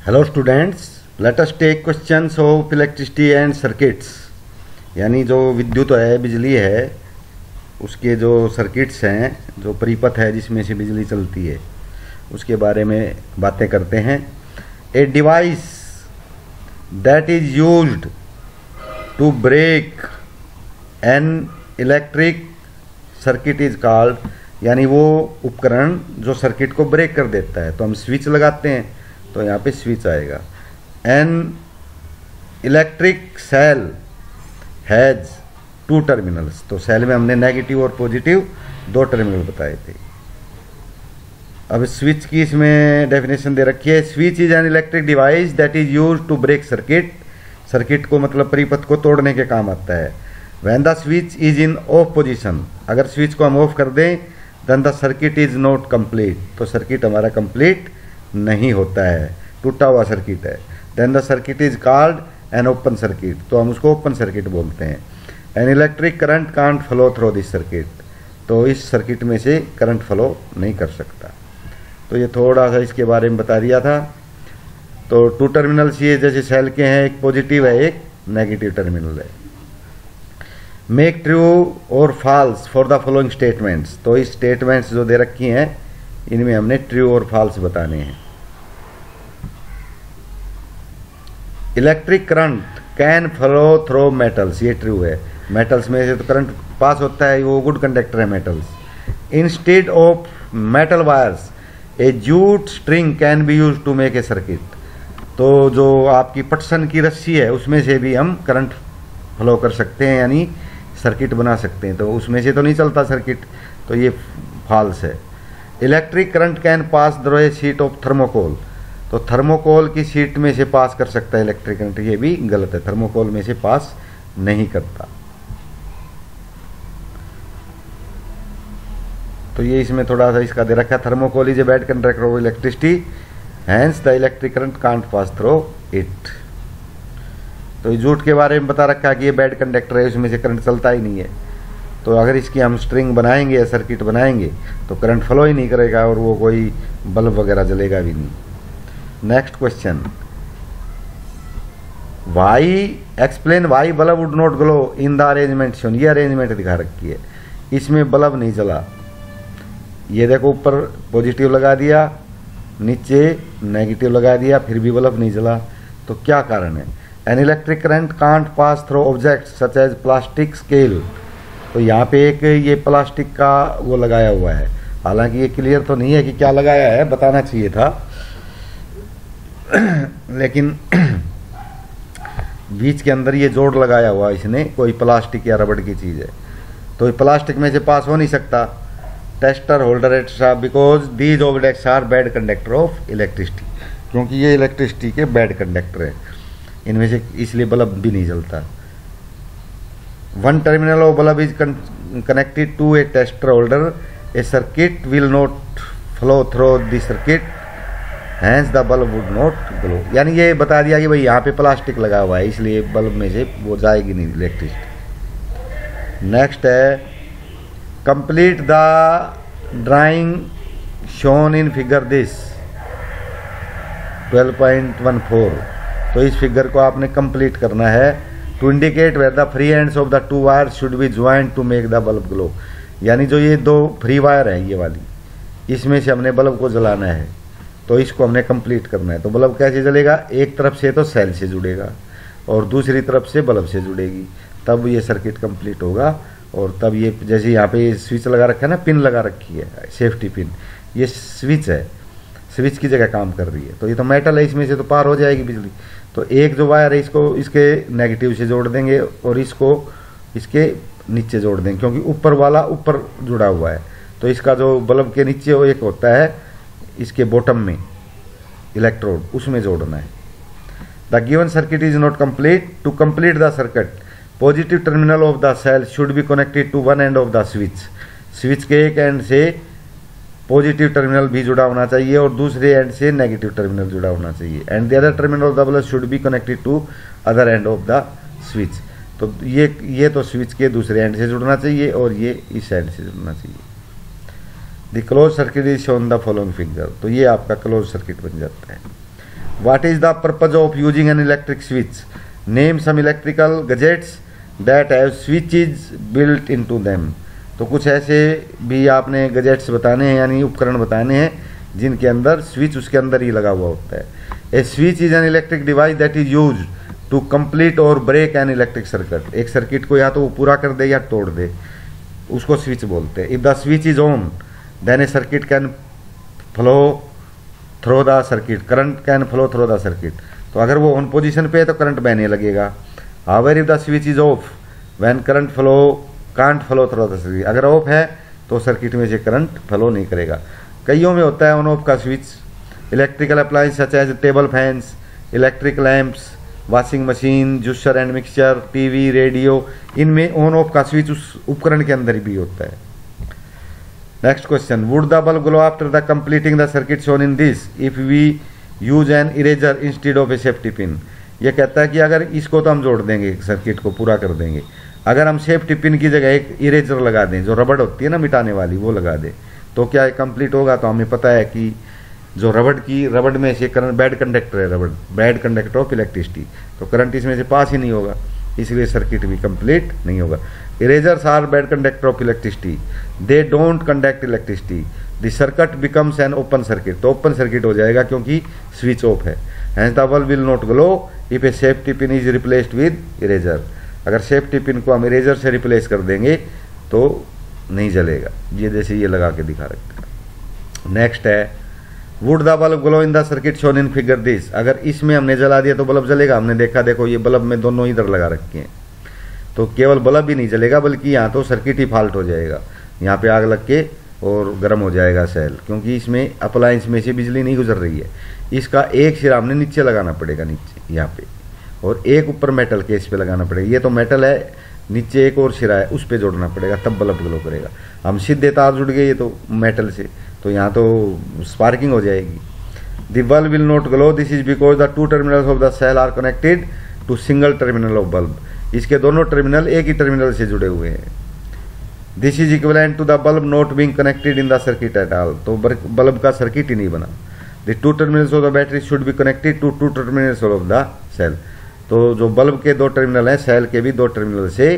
Hello students, let us take questions of electricity and circuits. यानी जो विद्युत है, बिजली है, उसके जो सर्किट्स हैं, जो परिपथ है जिसमें से बिजली चलती है, उसके बारे में बातें करते हैं। A device that is used to break an electric circuit is called, यानी वो उपकरण जो सर्किट को ब्रेक कर देता है। तो हम स्विच लगाते हैं तो यहाँ पे स्विच आएगा। An electric cell has two terminals, तो सेल में हमने नेगेटिव और पॉजिटिव दो टर्मिनल बताए थे। अब स्विच की इसमें डेफिनेशन दे रखी है। Switch is an electric device that is used to break circuit. Circuit को मतलब परिपथ को तोड़ने के काम आता है। When the switch is in off position, अगर स्विच को हम ऑफ कर दें, then the circuit is not complete, तो सर्किट हमारा कंप्लीट नहीं होता है, टूटा हुआ सर्किट है। Then the circuit is called an open circuit, तो हम उसको ओपन सर्किट बोलते हैं। N electric current can't flow through this circuit, तो इस सर्किट में से करंट फ्लो नहीं कर सकता। तो ये थोड़ा सा इसके बारे में बता दिया था। तो टू टर्मिनल्स ये जैसे सेल के हैं, एक पॉजिटिव है एक नेगेटिव टर्मिनल है। मेक ट्रू और false for the following statements, तो इस स्टेटमेंट्स जो दे रखी हैं इनमें हमने ट्रू और फॉल्स बताने हैं। Electric current can flow through metals, ये ट्रू है। मेटल्स में से तो करंट पास होता है, वो गुड कंडक्टर है metals. Instead of metal wires a jute string can be use to make a circuit, तो जो आपकी पटसन की रस्सी है उसमें से भी हम करंट फ्लो कर सकते हैं, यानी सर्किट बना सकते हैं। तो उसमें से तो नहीं चलता सर्किट, तो ये फॉल्स है। Electric current can pass through a sheet of thermocol, तो थर्मोकोल की शीट में से पास कर सकता है इलेक्ट्रिक करंट, ये भी गलत है, थर्मोकोल में से पास नहीं करता। तो ये इसमें थोड़ा सा इसका दे रखा है। Thermocol is a bad conductor of electricity, hence the electric current can't pass through it. तो जूट के बारे में बता रखा है कि ये बैड कंडक्टर है, उसमें से करंट चलता ही नहीं है। तो अगर इसकी हम स्ट्रिंग बनाएंगे या सर्किट बनाएंगे तो करंट फ्लो ही नहीं करेगा और वो कोई बल्ब वगैरह जलेगा भी नहीं। Next question, why explain why bulb would not glow in the arrangement shown, ये अरेंजमेंट दिखा रखी है, इसमें बल्ब नहीं जला। ये देखो, ऊपर पॉजिटिव लगा दिया, नीचे नेगेटिव लगा दिया, फिर भी बल्ब नहीं जला। तो क्या कारण है? An electric current can't pass through object such as plastic scale, तो यहाँ पे एक ये प्लास्टिक का वो लगाया हुआ है, हालांकि ये क्लियर तो नहीं है कि क्या लगाया है, बताना चाहिए था लेकिन बीच के अंदर ये जोड़ लगाया हुआ इसने, कोई प्लास्टिक या रबड़ की चीज़ है, तो प्लास्टिक में से पास हो नहीं सकता। Tester holder etcetera because these objects are bad conductor of electricity, क्योंकि ये इलेक्ट्रिसिटी के बैड कंडक्टर है, इनमें से इसलिए बल्ब भी नहीं जलता। One terminal of bulb is connected to a tester holder, a circuit will not flow through the circuit, hence the bulb would not glow. यानी ये बता दिया कि भाई यहाँ पे प्लास्टिक लगा हुआ है, इसलिए बल्ब में से वो जाएगी नहीं इलेक्ट्रिसिटी। नेक्स्ट है, complete the drawing shown in figure this 12.14, तो इस फिगर को आपने कंप्लीट करना है। To indicate where the free ends of the two wire should be joint to make the bulb glow, यानी जो ये दो फ्री वायर है ये वाली, इसमें से हमने बल्ब को जलाना है, तो इसको हमने कंप्लीट करना है। तो बल्ब कैसे जलेगा? एक तरफ से तो सेल से जुड़ेगा और दूसरी तरफ से बल्ब से जुड़ेगी, तब ये सर्किट कंप्लीट होगा। और तब ये जैसे यहाँ पे स्विच लगा रखा है ना, पिन लगा रखी है, सेफ्टी पिन, ये स्विच है, स्विच की जगह काम कर रही है। तो ये तो मेटल है, इसमें से तो पार हो जाएगी बिजली। तो एक जो वायर है इसको इसके नेगेटिव से जोड़ देंगे और इसको इसके नीचे जोड़ देंगे, क्योंकि ऊपर वाला ऊपर जुड़ा हुआ है। तो इसका जो बल्ब के नीचे वो एक होता है, इसके बॉटम में इलेक्ट्रोड, उसमें जोड़ना है। The given circuit is not complete, to complete the circuit positive terminal of the cell should be connected to one end of the switch, switch के एक एंड से पॉजिटिव टर्मिनल भी जुड़ा होना चाहिए और दूसरे एंड से नेगेटिव टर्मिनल जुड़ा होना चाहिए। And the other terminal of the bulb should be connected to other end of the switch, तो ये तो स्विच के दूसरे एंड से जुड़ना चाहिए और ये इस एंड से जुड़ना चाहिए। The close circuit is shown the following figure, तो ये आपका क्लोज सर्किट बन जाता है। What is the purpose of using an electric switch, name some electrical gadgets that have switches built into them. तो कुछ ऐसे भी आपने गैजेट्स बताने हैं यानी उपकरण बताने हैं जिनके अंदर स्विच उसके अंदर ही लगा हुआ होता है। A switch is an electric device that is use to complete or break an electric circuit. एक सर्किट को या तो वो पूरा कर दे या तोड़ दे, उसको स्विच बोलते हैं। If the switch is on then a circuit can flow through the circuit, current can flow through the circuit. तो अगर वो ऑन पोजीशन पे है तो करंट बहने लगेगा। However if the switch is of when current flow can't flow through the circuit. अगर of है तो सर्किट में से करंट फ्लो नहीं करेगा। कईयों में होता है ऑन ऑफ का switch. Electrical appliance such as table fans, electric lamps, washing machine, juicer and mixture, TV, radio, इनमें ऑन ऑफ का स्विच उस उपकरण के अंदर भी होता है। Next question, would the bulb glow after the completing the circuit shown in this if we use an eraser instead of a safety pin. यह कहता है कि अगर इसको तो हम जोड़ देंगे, सर्किट को पूरा कर देंगे, अगर हम सेफ्टी पिन की जगह एक इरेजर लगा दें, जो रबड़ होती है ना मिटाने वाली, वो लगा दें, तो क्या कंप्लीट होगा। तो हमें पता है कि जो रबड़ में से करंट बैड कंडक्टर है, रबड़ बैड कंडक्टर ऑफ इलेक्ट्रिसिटी, तो करंट इसमें से पास ही नहीं होगा, इसलिए सर्किट भी कंप्लीट नहीं होगा। Erasers are bad conductor of electricity, they don't conduct electricity, the circuit becomes an open circuit. तो ओपन सर्किट हो जाएगा क्योंकि स्विच ऑफ है। Hence the bulb will not glow if a safety pin is replaced with eraser. अगर safety pin को हम eraser से replace कर देंगे तो नहीं जलेगा। ये जैसे ये लगा के दिखा रखते हैं। नेक्स्ट है, would the bulb glow in the circuit shown in figure this. अगर इसमें हमने जला दिया तो बल्ब जलेगा। हमने देखा, देखो ये बल्ब में दोनों इधर लगा रखे हैं, तो केवल बल्ब ही नहीं जलेगा बल्कि यहाँ तो सर्किट ही फॉल्ट हो जाएगा। यहाँ पे आग लग के और गर्म हो जाएगा सेल, क्योंकि इसमें अप्लायंस में से बिजली नहीं गुजर रही है। इसका एक सिरा हमने नीचे लगाना पड़ेगा, नीचे यहाँ पे, और एक ऊपर मेटल के इस पे लगाना पड़ेगा। ये तो मेटल है, नीचे एक और सिरा है, उस पे जोड़ना पड़ेगा, तब बल्ब ग्लो करेगा। हम सीधे तार जुड़ गए ये तो मेटल से, तो यहाँ तो स्पार्किंग हो जाएगी। The bulb will not glow, this is because the two terminals of the cell are connected to single terminal of bulb. इसके दोनों टर्मिनल एक ही टर्मिनल से जुड़े हुए हैं। This is equivalent to the bulb not being connected in the circuit at all. तो bulb का circuit ही नहीं बना। The two terminals of the battery should be connected to two terminals of the cell. तो जो bulb के दो terminal हैं, सेल के भी दो टर्मिनल से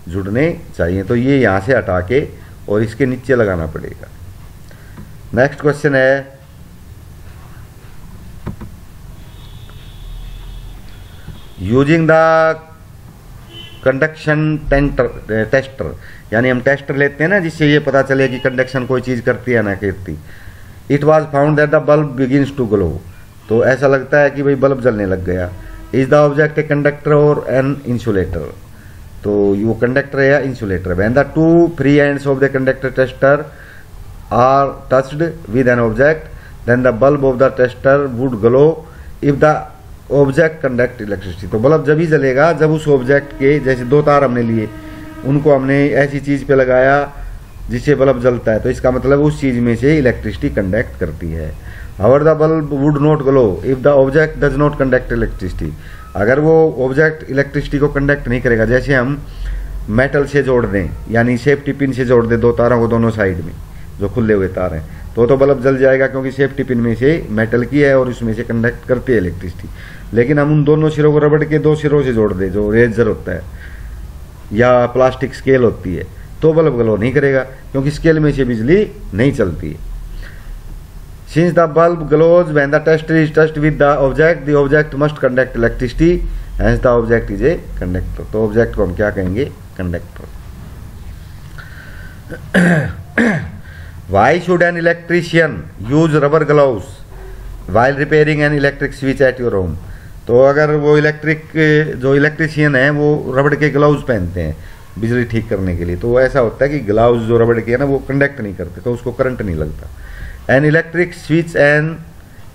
जुड़ने चाहिए। तो ये यहाँ से हटा के और इसके नीचे लगाना पड़ेगा। नेक्स्ट क्वेश्चन है, यूजिंग द कंडक्शन टेस्टर, यानी हम टेस्टर लेते हैं ना जिससे ये पता चले कि कंडक्शन कोई चीज़ करती है ना करती। It was found that the bulb begins to glow. तो ऐसा लगता है कि भाई बल्ब जलने लग गया। Is the object a conductor और एन इंसुलेटर। तो वो कंडक्टर है या insulator. When the two free ends of the conductor tester are touched with an object then the bulb of the tester would glow if the object conduct electricity. तो bulb जब ही जलेगा जब उस ऑब्जेक्ट के, जैसे दो तार हमने लिए, उनको हमने ऐसी चीज़ पे लगाया जिससे बल्ब जलता है, तो इसका मतलब उस चीज़ में से इलेक्ट्रिसिटी कंडक्ट करती है। However the bulb would not glow if the object does not conduct electricity. अगर वो ऑब्जेक्ट इलेक्ट्रिसिटी को कंडक्ट नहीं करेगा, जैसे हम मेटल से जोड़ दें यानी सेफ्टी पिन से जोड़ दें दो तारों को दोनों साइड में, जो खुले हुए तार हैं, तो बल्ब जल जाएगा क्योंकि सेफ्टी पिन में से मेटल की है और उसमें से कंडक्ट करती है इलेक्ट्रिसिटी। लेकिन हम उन दोनों सिरों को रबड़ के दो सिरों से जोड़ दें, जो रेजर होता है या प्लास्टिक स्केल होती है, तो बल्ब ग्लो नहीं करेगा क्योंकि स्केल में से बिजली नहीं चलती है। Since the bulb glows when the tester is touched with the object must conduct electricity, hence the object is a conductor. तो ऑब्जेक्ट को हम क्या कहेंगे? Conductor. Why should an electrician use rubber gloves while repairing an electric switch at your home? तो अगर वो जो electrician है वो रबड़ के ग्लव्स पहनते हैं बिजली ठीक करने के लिए, तो ऐसा होता है कि ग्लव्स जो रबड़ के है ना वो कंडक्ट नहीं करते, तो उसको करंट नहीं लगता। An electric switch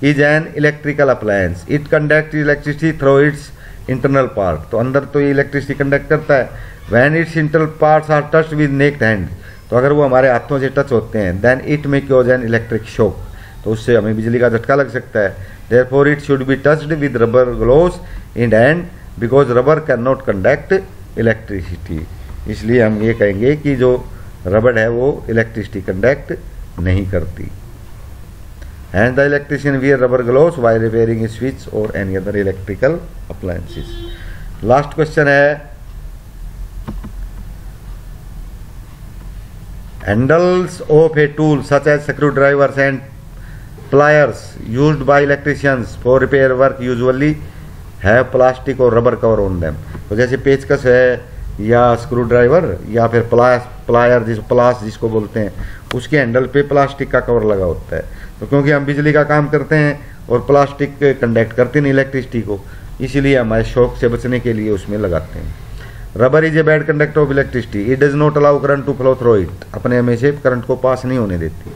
is an electrical appliance. It conducts electricity through its internal part. तो अंदर तो ये इलेक्ट्रिसिटी कंडक्ट करता है। When its internal parts are touched with naked hand, तो अगर वो हमारे हाथों से टच होते हैं, then it may cause an electric shock, तो उससे हमें बिजली का झटका लग सकता है। Therefore it should be touched with rubber gloves in hand because rubber cannot conduct electricity. इसलिए हम ये कहेंगे कि जो रबड़ है वो इलेक्ट्रिसिटी कंडक्ट नहीं करती। Hence the electrician wear rubber gloves while repairing a switch or any other electrical appliances. Last question है, handles of a tool such as screwdrivers and pliers used by electricians for repair work usually have plastic or rubber cover on them. तो जैसे पेचकस है या screw driver या फिर plier जिसको बोलते हैं, उसके हैंडल पे प्लास्टिक का कवर लगा होता है। तो क्योंकि हम बिजली का काम करते हैं और प्लास्टिक कंडक्ट करती नहीं इलेक्ट्रिसिटी को, इसीलिए हमारे शॉक से बचने के लिए उसमें लगाते हैं। Rubber is a bad conductor of electricity, it does not allow current to flow through it, अपने में से करंट को पास नहीं होने देती।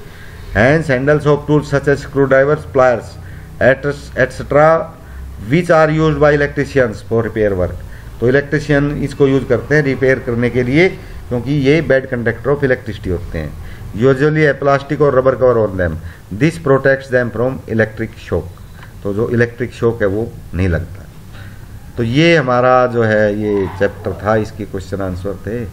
Hence handles of tools such as screw drivers, pliers etcetera which are used by electricians for repair work. तो electrician इसको use करते हैं रिपेयर करने के लिए, क्योंकि ये बैड कंडक्टर ऑफ इलेक्ट्रिसिटी होते हैं। यूजुअली है प्लास्टिक और rubber cover on them, this protects them from electric shock. तो जो इलेक्ट्रिक शॉक है वो नहीं लगता। तो ये हमारा जो है ये चैप्टर था, इसके क्वेश्चन आंसर थे।